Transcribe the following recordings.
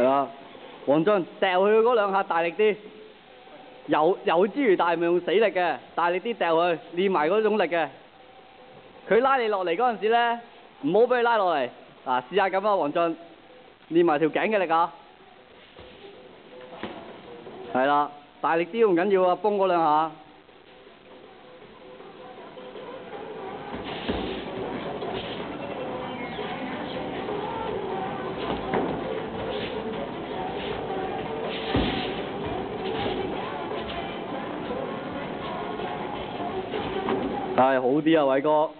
啊，黃俊掉佢嗰兩下大力啲，有之餘但係咪用死力嘅，大力啲掉佢，練埋嗰種力嘅。佢拉你落嚟嗰陣時咧，唔好俾佢拉落嚟。嗱，試下咁啊，黃俊，練埋條頸嘅力啊。係啦，大力啲唔緊要啊，崩嗰兩下。係好啲啊，偉哥。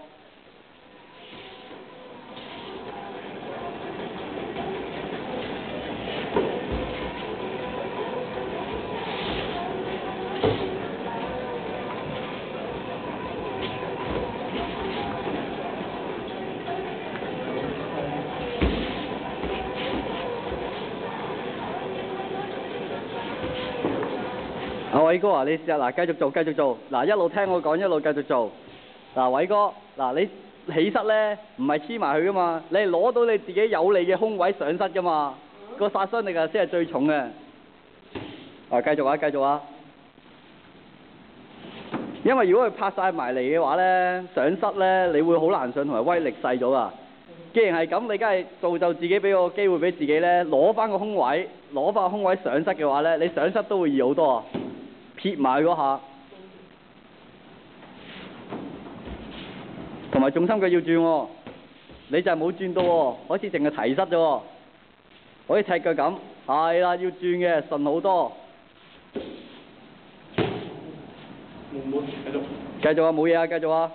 阿偉哥啊，你試下嗱，繼續做，繼續做，嗱一路聽我講，一路繼續做。嗱，偉哥，嗱你起膝咧，唔係黐埋佢噶嘛，你係攞到你自己有利嘅空位上膝噶嘛，個殺傷力啊先係最重嘅。啊，繼續啊，繼續啊。因為如果佢拍晒埋嚟嘅話咧，上膝咧你會好難上，同埋威力細咗啊。既然係咁，你梗係造就自己俾個機會俾自己咧，攞翻個空位，攞翻個空位上膝嘅話咧，你上膝都會易好多啊。撇埋嗰下。同埋重心腳要轉喎，你就係冇轉到喎，好似淨係提膝啫喎，好似踢腳咁，係啦，要轉嘅順好多。冇，繼續啊，冇嘢啊，繼續啊。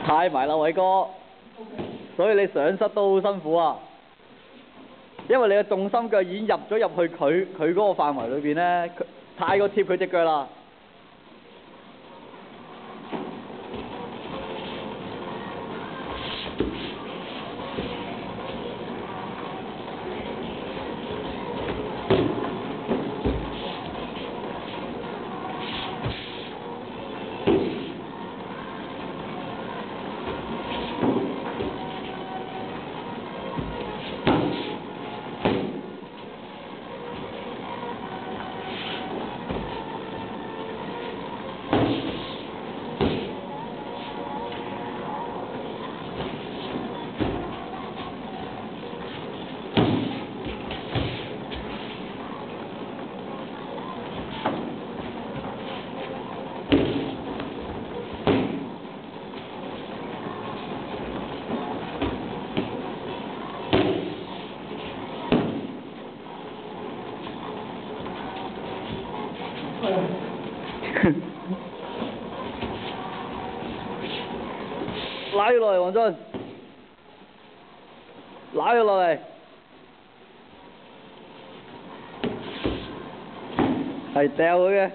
太埋啦，偉哥，所以你上膝都好辛苦啊，因為你嘅重心腳已經入去佢嗰個範圍裏邊咧，太過貼佢隻腳啦。拉佢落嚟，黃俊，拉佢落嚟，係掉佢嘅。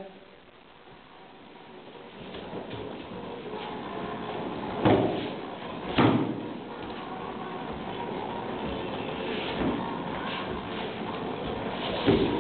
嘅。